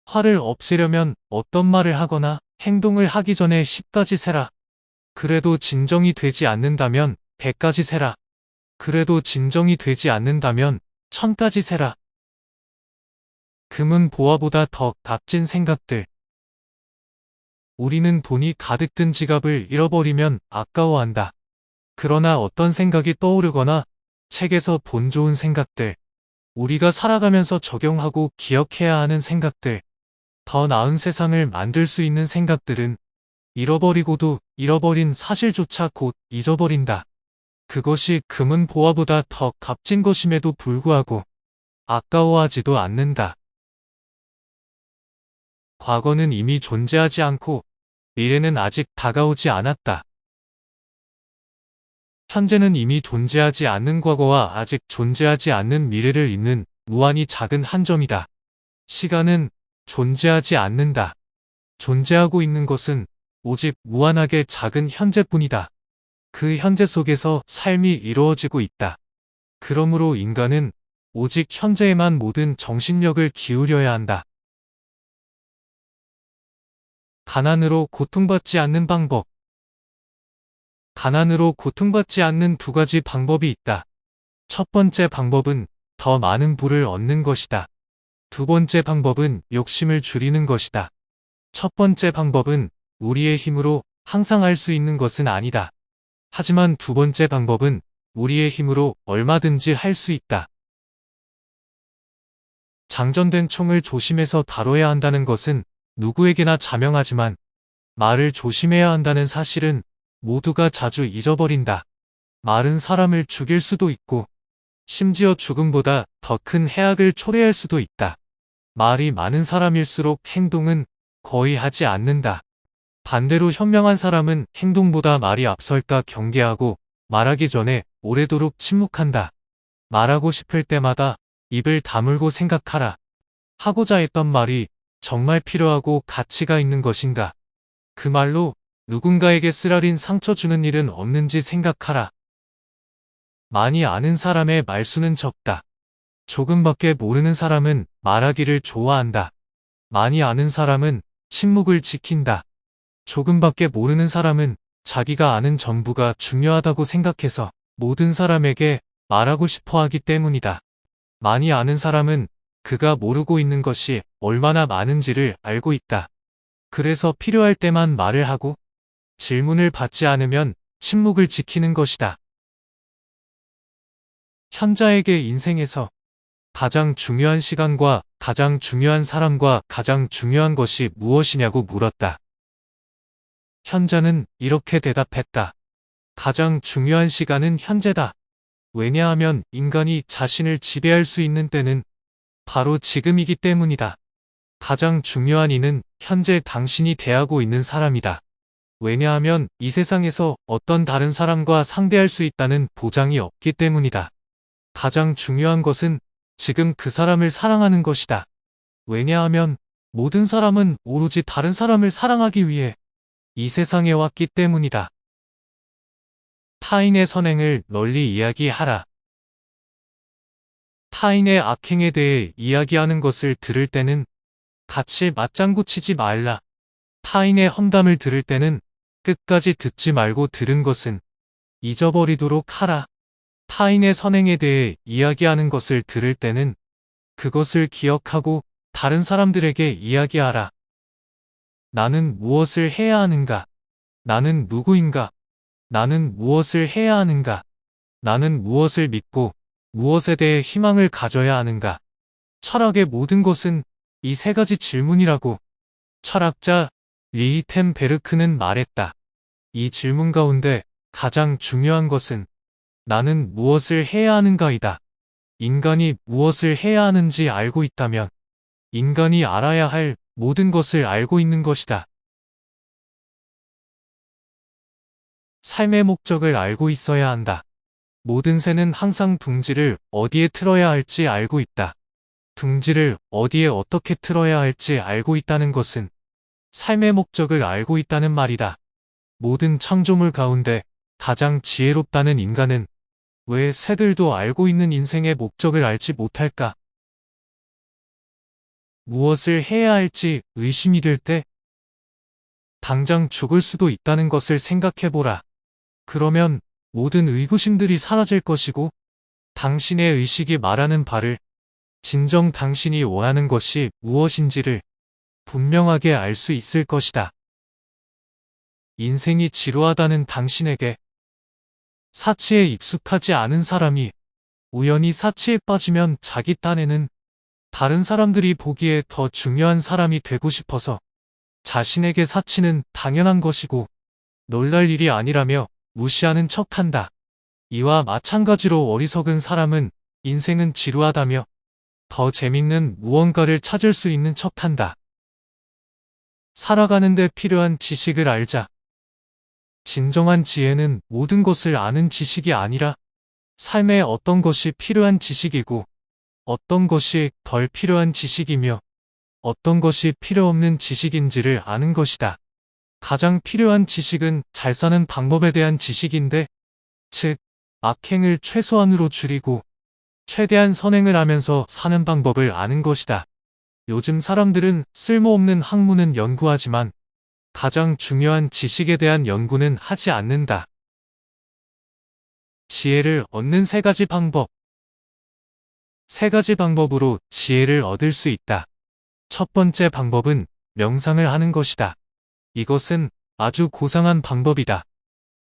화를 없애려면 어떤 말을 하거나 행동을 하기 전에 10가지 세라. 그래도 진정이 되지 않는다면 100가지 세라. 그래도 진정이 되지 않는다면 1000가지 세라. 금은 보화보다 더 값진 생각들. 우리는 돈이 가득 든 지갑을 잃어버리면 아까워한다. 그러나 어떤 생각이 떠오르거나 책에서 본 좋은 생각들, 우리가 살아가면서 적용하고 기억해야 하는 생각들, 더 나은 세상을 만들 수 있는 생각들은 잃어버리고도 잃어버린 사실조차 곧 잊어버린다. 그것이 금은 보화보다 더 값진 것임에도 불구하고 아까워하지도 않는다. 과거는 이미 존재하지 않고 미래는 아직 다가오지 않았다. 현재는 이미 존재하지 않는 과거와 아직 존재하지 않는 미래를 잇는 무한히 작은 한 점이다. 시간은 존재하지 않는다. 존재하고 있는 것은 오직 무한하게 작은 현재뿐이다. 그 현재 속에서 삶이 이루어지고 있다. 그러므로 인간은 오직 현재에만 모든 정신력을 기울여야 한다. 가난으로 고통받지 않는 방법. 가난으로 고통받지 않는 두 가지 방법이 있다. 첫 번째 방법은 더 많은 부를 얻는 것이다. 두 번째 방법은 욕심을 줄이는 것이다. 첫 번째 방법은 우리의 힘으로 항상 할 수 있는 것은 아니다. 하지만 두 번째 방법은 우리의 힘으로 얼마든지 할 수 있다. 장전된 총을 조심해서 다뤄야 한다는 것은 누구에게나 자명하지만 말을 조심해야 한다는 사실은 모두가 자주 잊어버린다. 말은 사람을 죽일 수도 있고 심지어 죽음보다 더 큰 해악을 초래할 수도 있다. 말이 많은 사람일수록 행동은 거의 하지 않는다. 반대로 현명한 사람은 행동보다 말이 앞설까 경계하고 말하기 전에 오래도록 침묵한다. 말하고 싶을 때마다 입을 다물고 생각하라. 하고자 했던 말이 정말 필요하고 가치가 있는 것인가? 그 말로 누군가에게 쓰라린 상처 주는 일은 없는지 생각하라. 많이 아는 사람의 말수는 적다. 조금밖에 모르는 사람은 말하기를 좋아한다. 많이 아는 사람은 침묵을 지킨다. 조금밖에 모르는 사람은 자기가 아는 전부가 중요하다고 생각해서 모든 사람에게 말하고 싶어 하기 때문이다. 많이 아는 사람은 그가 모르고 있는 것이 얼마나 많은지를 알고 있다. 그래서 필요할 때만 말을 하고 질문을 받지 않으면 침묵을 지키는 것이다. 현자에게 인생에서 가장 중요한 시간과 가장 중요한 사람과 가장 중요한 것이 무엇이냐고 물었다. 현자는 이렇게 대답했다. 가장 중요한 시간은 현재다. 왜냐하면 인간이 자신을 지배할 수 있는 때는 바로 지금이기 때문이다. 가장 중요한 이는 현재 당신이 대하고 있는 사람이다. 왜냐하면 이 세상에서 어떤 다른 사람과 상대할 수 있다는 보장이 없기 때문이다. 가장 중요한 것은 지금 그 사람을 사랑하는 것이다. 왜냐하면 모든 사람은 오로지 다른 사람을 사랑하기 위해 이 세상에 왔기 때문이다. 타인의 선행을 널리 이야기하라. 타인의 악행에 대해 이야기하는 것을 들을 때는 같이 맞장구 치지 말라. 타인의 험담을 들을 때는 끝까지 듣지 말고 들은 것은 잊어버리도록 하라. 타인의 선행에 대해 이야기하는 것을 들을 때는 그것을 기억하고 다른 사람들에게 이야기하라. 나는 무엇을 해야 하는가? 나는 누구인가? 나는 무엇을 해야 하는가? 나는 무엇을 믿고 무엇에 대해 희망을 가져야 하는가? 철학의 모든 것은 이 세 가지 질문이라고 철학자 리히텐베르크는 말했다. 이 질문 가운데 가장 중요한 것은 나는 무엇을 해야 하는가이다. 인간이 무엇을 해야 하는지 알고 있다면 인간이 알아야 할 모든 것을 알고 있는 것이다. 삶의 목적을 알고 있어야 한다. 모든 새는 항상 둥지를 어디에 틀어야 할지 알고 있다. 둥지를 어디에 어떻게 틀어야 할지 알고 있다는 것은 삶의 목적을 알고 있다는 말이다. 모든 창조물 가운데 가장 지혜롭다는 인간은 왜 새들도 알고 있는 인생의 목적을 알지 못할까? 무엇을 해야 할지 의심이 될 때, 당장 죽을 수도 있다는 것을 생각해보라. 그러면 모든 의구심들이 사라질 것이고, 당신의 의식이 말하는 바를, 진정 당신이 원하는 것이 무엇인지를 분명하게 알 수 있을 것이다. 인생이 지루하다는 당신에게 사치에 익숙하지 않은 사람이 우연히 사치에 빠지면 자기 딴에는 다른 사람들이 보기에 더 중요한 사람이 되고 싶어서 자신에게 사치는 당연한 것이고 놀랄 일이 아니라며 무시하는 척한다. 이와 마찬가지로 어리석은 사람은 인생은 지루하다며 더 재밌는 무언가를 찾을 수 있는 척한다. 살아가는 데 필요한 지식을 알자. 진정한 지혜는 모든 것을 아는 지식이 아니라 삶에 어떤 것이 필요한 지식이고 어떤 것이 덜 필요한 지식이며 어떤 것이 필요 없는 지식인지를 아는 것이다. 가장 필요한 지식은 잘 사는 방법에 대한 지식인데, 즉, 악행을 최소한으로 줄이고 최대한 선행을 하면서 사는 방법을 아는 것이다. 요즘 사람들은 쓸모없는 학문은 연구하지만 가장 중요한 지식에 대한 연구는 하지 않는다. 지혜를 얻는 3가지 방법. 3가지 방법으로 지혜를 얻을 수 있다. 첫 번째 방법은 명상을 하는 것이다. 이것은 아주 고상한 방법이다.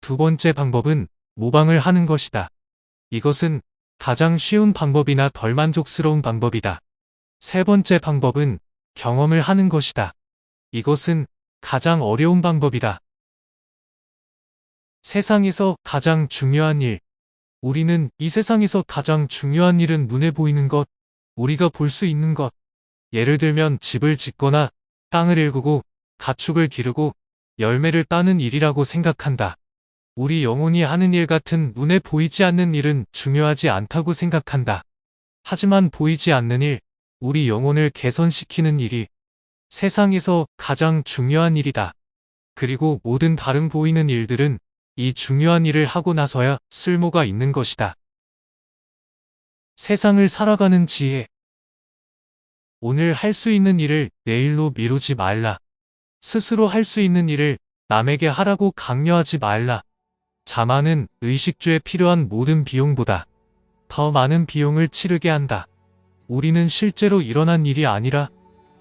두 번째 방법은 모방을 하는 것이다. 이것은 가장 쉬운 방법이나 덜 만족스러운 방법이다. 세 번째 방법은 경험을 하는 것이다. 이것은 가장 어려운 방법이다. 세상에서 가장 중요한 일. 우리는 이 세상에서 가장 중요한 일은 눈에 보이는 것, 우리가 볼 수 있는 것. 예를 들면 집을 짓거나 땅을 일구고 가축을 기르고 열매를 따는 일이라고 생각한다. 우리 영혼이 하는 일 같은 눈에 보이지 않는 일은 중요하지 않다고 생각한다. 하지만 보이지 않는 일, 우리 영혼을 개선시키는 일이 세상에서 가장 중요한 일이다. 그리고 모든 다른 보이는 일들은 이 중요한 일을 하고 나서야 쓸모가 있는 것이다. 세상을 살아가는 지혜. 오늘 할 수 있는 일을 내일로 미루지 말라. 스스로 할 수 있는 일을 남에게 하라고 강요하지 말라. 자만은 의식주에 필요한 모든 비용보다 더 많은 비용을 치르게 한다. 우리는 실제로 일어난 일이 아니라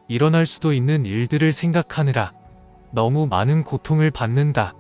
일어날 수도 있는 일들을 생각하느라 너무 많은 고통을 받는다.